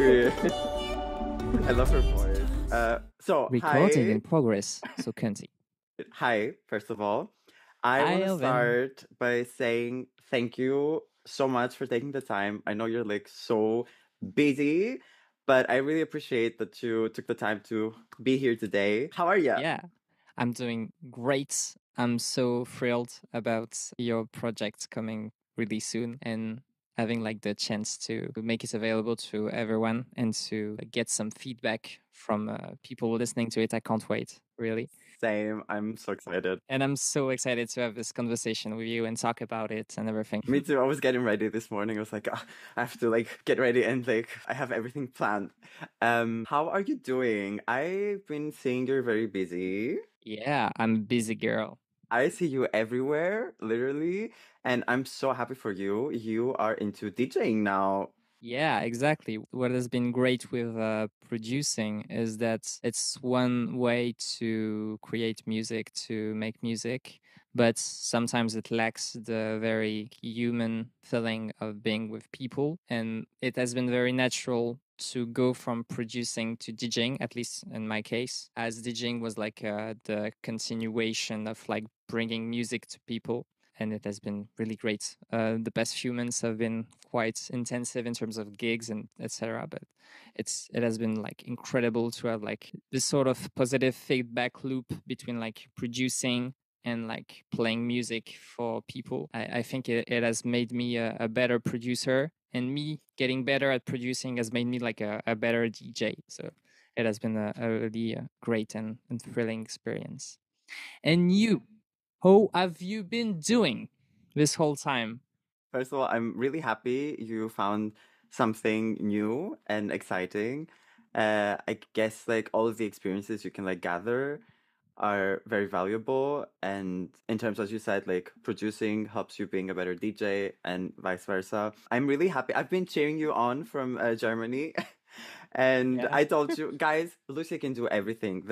agree. I love her voice. So Recording in progress. So continue. hi. First of all, I Hi, want to Elvin. start by saying thank you so much for taking the time. I know you're like so busy, but I really appreciate that you took the time to be here today. How are you? Yeah, I'm doing great. I'm so thrilled about your project coming really soon and having like the chance to make it available to everyone and to get some feedback from people listening to it. I can't wait, really. Same. I'm so excited. And I'm so excited to have this conversation with you and talk about it and everything. Me too. I was getting ready this morning. I was like, "Ah, I have to like get ready and like I have everything planned. How are you doing? I've been seeing you're very busy. Yeah, I'm a busy girl. I see you everywhere, literally, and I'm so happy for you. You are into DJing now. Yeah, exactly. What has been great with producing is that it's one way to create music, to make music, but sometimes it lacks the very human feeling of being with people. And it has been very natural to go from producing to DJing, at least in my case, as DJing was like the continuation of like bringing music to people, and it has been really great. The past few months have been quite intensive in terms of gigs and etc. But it has been like incredible to have like this sort of positive feedback loop between like producing and like playing music for people. I think it has made me a better producer, and me getting better at producing has made me like a better DJ. So it has been a really great and thrilling experience. And you, how have you been doing this whole time? First of all, I'm really happy you found something new and exciting. I guess like all of the experiences you can like gather are very valuable. And in terms, as you said, like producing helps you being a better DJ and vice versa. I'm really happy. I've been cheering you on from Germany. And Yeah. I told you, guys, Lucia can do everything.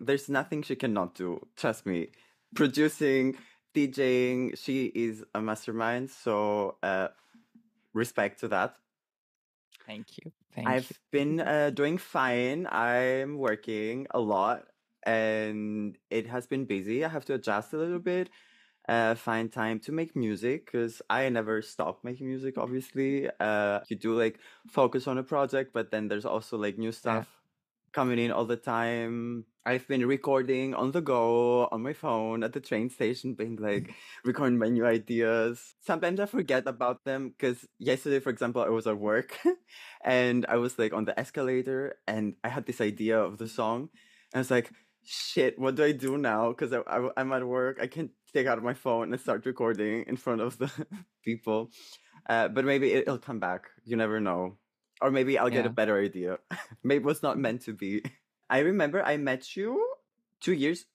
There's nothing she cannot do. Trust me. Producing, DJing, she is a mastermind. So, respect to that. Thank you. Thank you. I've been doing fine. I'm working a lot and it has been busy. I have to adjust a little bit, find time to make music because I never stop making music, obviously. You do like focus on a project, but then there's also like new Yeah. stuff coming in all the time. I've been recording on the go, on my phone, at the train station, being like recording my new ideas. Sometimes I forget about them because yesterday, for example, I was at work and I was like on the escalator and I had this idea of the song. And I was like, shit, what do I do now? Because I'm at work. I can't take out my phone and start recording in front of the people. But maybe it'll come back. You never know. Or maybe I'll get a Yeah. better idea. Maybe it was not meant to be. I remember I met you 2 years,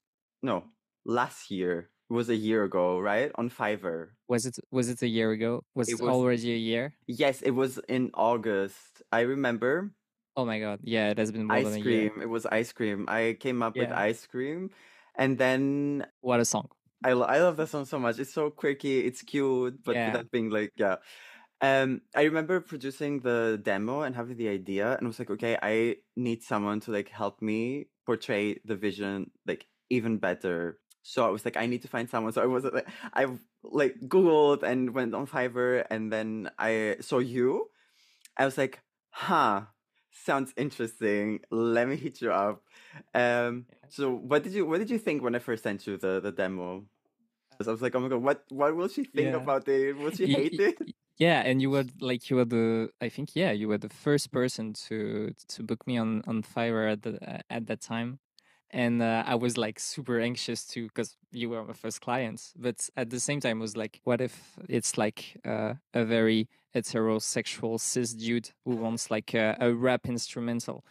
no, last year. It was a year ago, right? On Fiverr. Was it a year ago? Was It it was, already a year? yes, it was in August. I remember Oh my god. Yeah, it has been more than ice a year. cream. It was ice cream. I came up with Yeah. ice cream. And then What a song. I love that song so much. It's so quirky, it's cute, but Yeah. without being like, yeah. I remember producing the demo and having the idea, and I was like, okay, I need someone to like help me portray the vision like even better. So I was like, I need to find someone. So I like Googled and went on Fiverr, and then I saw you. I was like, huh, sounds interesting. Let me hit you up. So what did you think when I first sent you the demo? I was like, oh my god, what will she think Yeah. about it? Will she Y- hate y- it? yeah, and you were the I think yeah, you were the first person to book me on Fiverr at that time. And I was like super anxious to because you were my first client, but at the same time was like, what if it's like a very heterosexual cis dude who wants like a rap instrumental?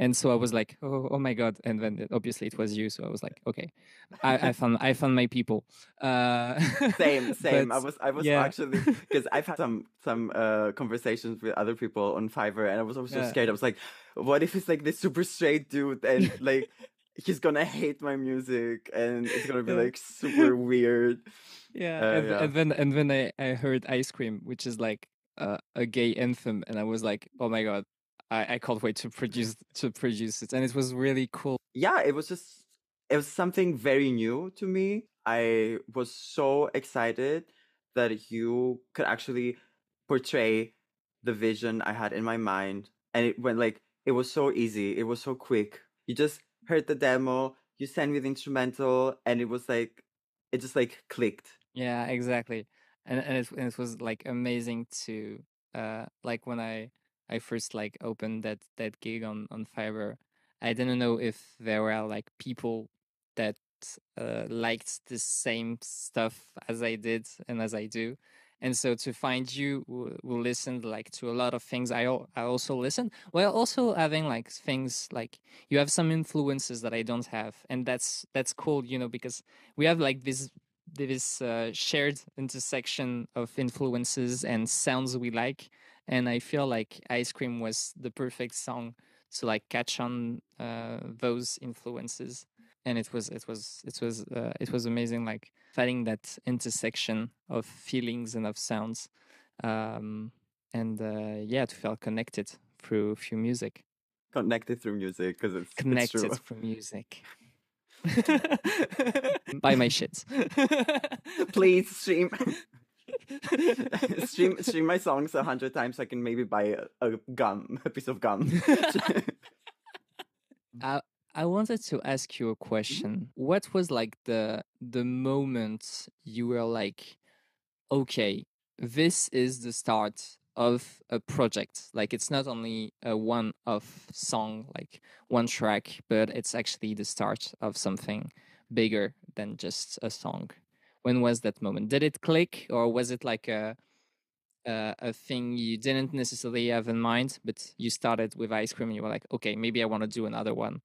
And so I was like, oh my god! And then obviously it was you, so I was like, okay, I found my people. Uh, Same. but I was yeah, actually because I've had some conversations with other people on Fiverr, and I was always so yeah, scared. I was like, what if it's like this super straight dude and like he's gonna hate my music and it's gonna be yeah. like super weird. Yeah, and Yeah. and then I heard ice cream, which is like a gay anthem, and I was like, oh my god, I can't wait to produce it, and it was really cool. Yeah, it was something very new to me. I was so excited that you could actually portray the vision I had in my mind, and it went like it was so easy, it was so quick. You just heard the demo, you sent me the instrumental, and it was like it just like clicked. Yeah, exactly. And it was like amazing to like when I first like opened that gig on Fiverr, I didn't know if there were like people that liked the same stuff as I did and as I do. And so to find you who listened like to a lot of things I also listened, while also having like things like you have some influences that I don't have, and that's cool, you know, because we have like this shared intersection of influences and sounds we like, and I feel like Ice Cream was the perfect song to like catch on those influences, and it was amazing, like finding that intersection of feelings and of sounds, um, and yeah, to feel connected through music, Connected through music because it's connected true. through music. Buy my shit. Please stream stream my songs 100 times so I can maybe buy a piece of gum. I I wanted to ask you a Mhm. question. What was like the moment you were like, okay, this is the start of a project. Like it's not only a one-off song, like one track, but it's actually the start of something bigger than just a song. When was that moment? Did it click, or was it like a thing you didn't necessarily have in mind, but you started with Ice Cream and you were like, okay, maybe I want to do another one?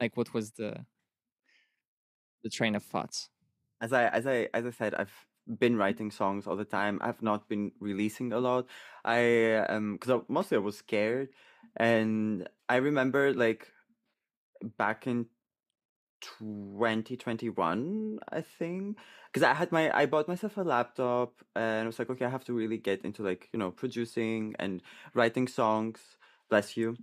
Like, what was the train of thoughts? As I said, I've been writing songs all the time. I've not been releasing a lot. I because mostly I was scared, and I remember like back in 2021, I think, because I bought myself a laptop, and I was like, okay, I have to really get into like producing and writing songs. Bless you.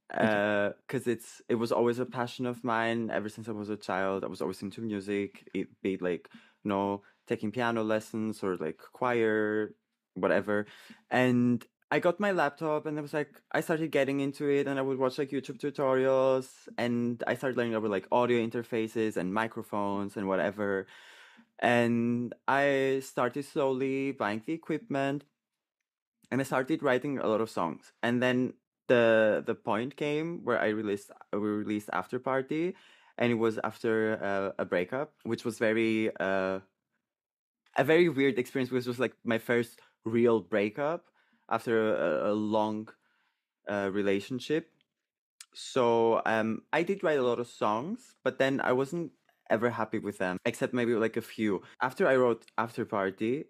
Thank you. Because it was always a passion of mine ever since I was a child. I was always into music, be it like taking piano lessons or like choir, whatever. And I got my laptop, and I started getting into it, and I would watch like YouTube tutorials, and I started learning about like audio interfaces and microphones and whatever. And I started slowly buying the equipment, and I started writing a lot of songs. And then the point came where we released After Party, and it was after a breakup, which was a very weird experience, because it was like my first real breakup after a long relationship. So I did write a lot of songs, but then I wasn't ever happy with them, except maybe like a few. After I wrote After Party,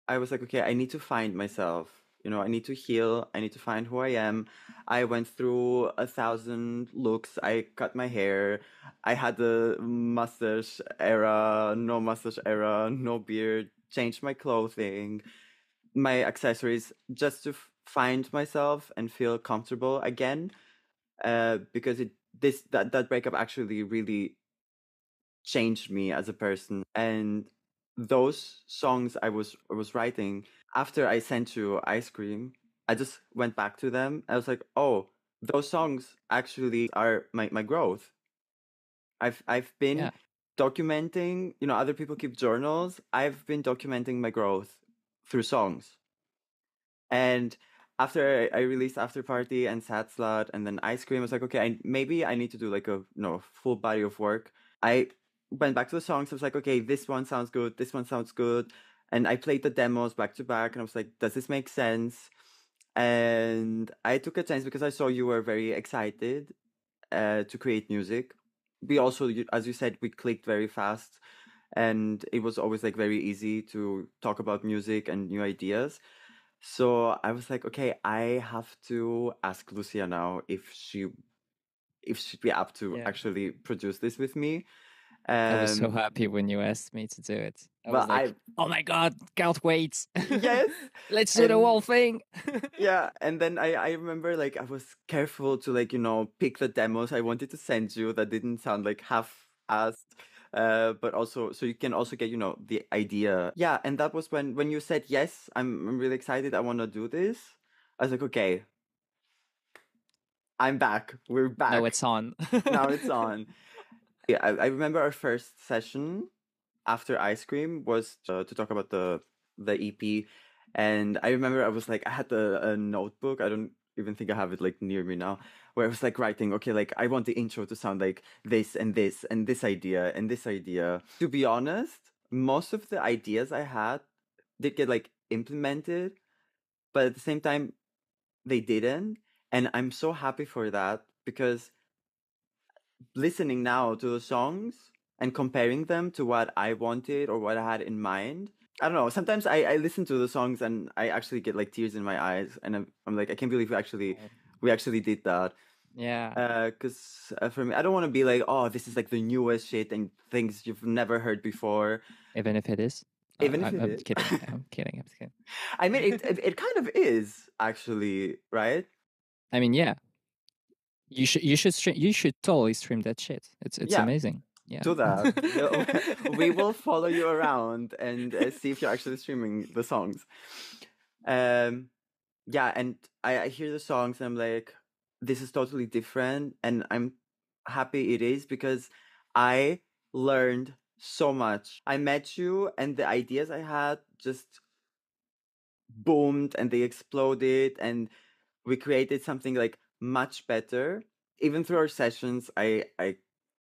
I was like, okay, I need to find myself. I need to heal. I need to find who I am. I went through 1,000 looks. I cut my hair. I had the mustache era, no mustache era, no beard. Changed my clothing, my accessories, just to find myself and feel comfortable again. Because that breakup actually really changed me as a person. And those songs I was writing after I sent you Ice Cream, I just went back to them. I was like, oh, those songs actually are my growth. I've been Yeah, documenting, other people keep journals. I've been documenting my growth through songs. And after I released After Party and Sad Slut and then Ice Cream, I was like, okay, maybe I need to do like a full body of work. I went back to the songs. I was like, okay, this one sounds good. This one sounds good. And I played the demos back to back, and I was like, does this make sense? And I took a chance because I saw you were very excited to create music. We also, as you said, we clicked very fast, and it was always like very easy to talk about music and new ideas. So I was like, okay, I have to ask Lucia now if she'd be up to yeah. actually produce this with me. I was so Um, happy when you asked me to do it. I well, was like, I "Oh my god, can't wait! yes, Let's do the whole and thing." yeah, and then I remember like I was careful to like pick the demos I wanted to send you that didn't sound like half-assed, but also so you can also get the idea. Yeah, and that was when you said yes, I'm really excited. I want to do this. I was like, okay, I'm back. We're Now back. it's on. Now it's on. Yeah, I remember our first session after ice cream was to talk about the EP, and I remember I was like I had a notebook. I don't even think I have it like near me now, where I was like writing, okay, like I want the intro to sound like this and this and this idea and this idea. To be honest, most of the ideas I had did get like implemented, but at the same time they didn't, and I'm so happy for that because listening now to the songs and comparing them to what I wanted or what I had in mind. I don't know. Sometimes I listen to the songs and I actually get like tears in my eyes, and I'm like, I can't believe we actually did that. Yeah, Because for me, I don't want to be like, oh, this is like the newest shit and things you've never heard before, even if it is. even if it I'm is. kidding. I'm kidding. I'm kidding. I mean, it kind of is actually, right? I mean, yeah, you should stream. You should totally stream that shit. It's Yeah, amazing. Yeah. do that. We will follow you around and see if you're actually streaming the songs. Um, yeah, and I hear the songs and I'm like, this is totally different, and I'm happy it is because I learned so much. I met you, and the ideas I had just boomed and they exploded, and we created something like much better. Even through our sessions, I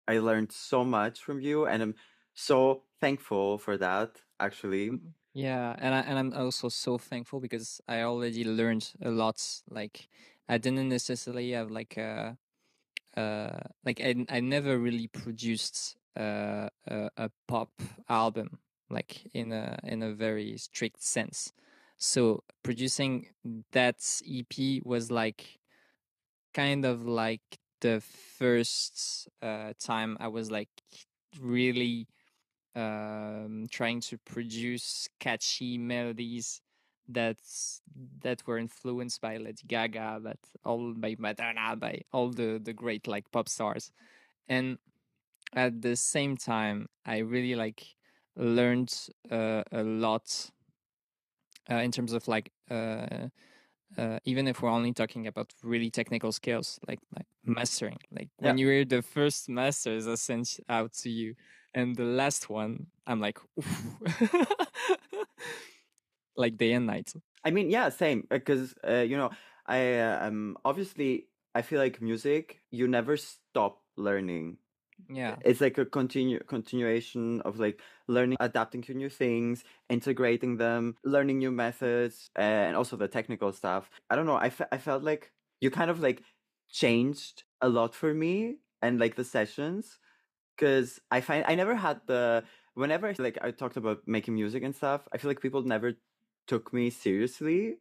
learned so much from you, and I'm so thankful for that. Actually, Yeah, and I'm also so thankful because I already learned a lot. Like I didn't necessarily have like I never really produced a pop album like in a very strict sense. So producing that EP was like kind of like the first time I was like really trying to produce catchy melodies that's that were influenced by Lady Gaga, but all by Madonna, by all the great like pop stars. And at the same time, I really like learned a lot in terms of like even if we're only talking about really technical skills like mastering, like yeah. when you hear the first masters I sent out to you and the last one I'm like like day and night. I mean, yeah, same. Because I obviously I feel like music, you never stop learning. Yeah, It's like a continuation of like learning, adapting to new things, integrating them, learning new methods, and also the technical stuff. I don't know. I felt like you kind of like changed a lot for me and like the sessions, because I find I never had the whenever like I talked about making music and stuff, I feel like people never took me seriously,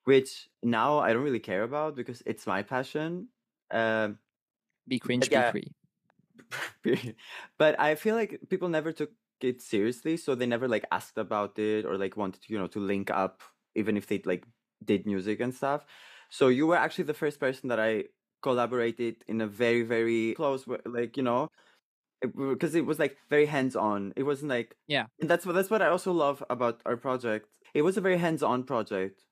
which now I don't really care about because it's my passion. Um, be but cringe, be yeah, free. but I feel like people never took it seriously, so they never like asked about it or like wanted to to link up, even if they like did music and stuff. So you were actually the first person that I collaborated in a very very close like because it was like very hands on. It wasn't like, Yeah, and that's what I also love about our project. It was a very hands on project.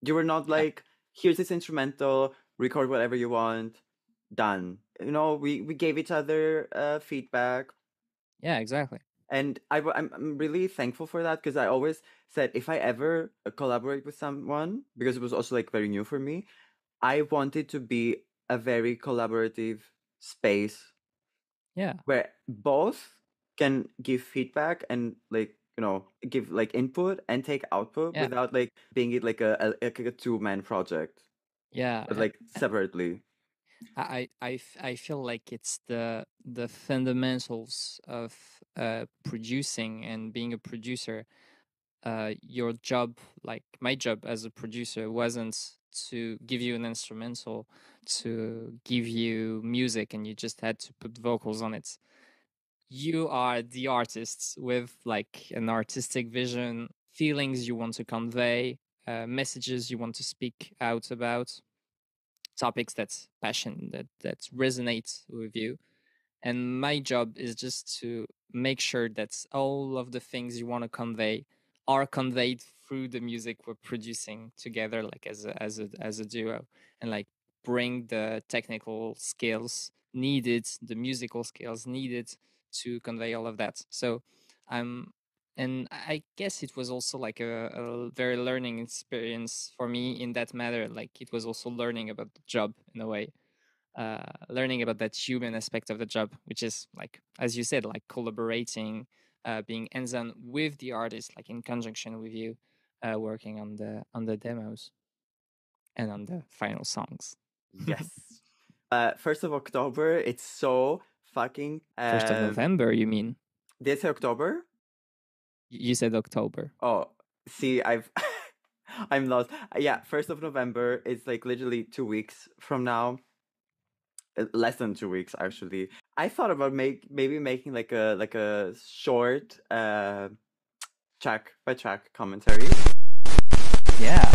You were not yeah, like, here's this instrumental, record whatever you want, done. We gave each other feedback, yeah, exactly. and I'm really thankful for that because I always said if I ever collaborate with someone, because it was also like very new for me, I wanted to be a very collaborative space Yeah, where both can give feedback and like give like input and take output yeah, without like being it like a two-man project, yeah. but like separately. I feel like it's the fundamentals of producing and being a producer. Your job, like my job as a producer, wasn't to give you an instrumental, to give you music, and you just had to put vocals on it. you are the artists with like an artistic vision, feelings you want to convey, messages you want to speak out about, topics that's passion that resonate with you. And my job is just to make sure that all of the things you want to convey are conveyed through the music we're producing together, like as a duo, and like bring the technical skills needed, the musical skills needed to convey all of that. So I'm and I guess it was also like a very learning experience for me in that matter. Like it was also learning about the job in a way, learning about that human aspect of the job, which is like, as you said, like collaborating, being hands-on with the artist, like in conjunction with you, working on the demos and on the final songs. Yes. 1st of October, it's so fucking 1st of November, you mean? did I say October? You said October. Oh, see, I've I'm lost. Yeah, 1st of November is like literally 2 weeks from now. Less than 2 weeks actually. I thought about maybe making like a short track by track commentary. Yeah,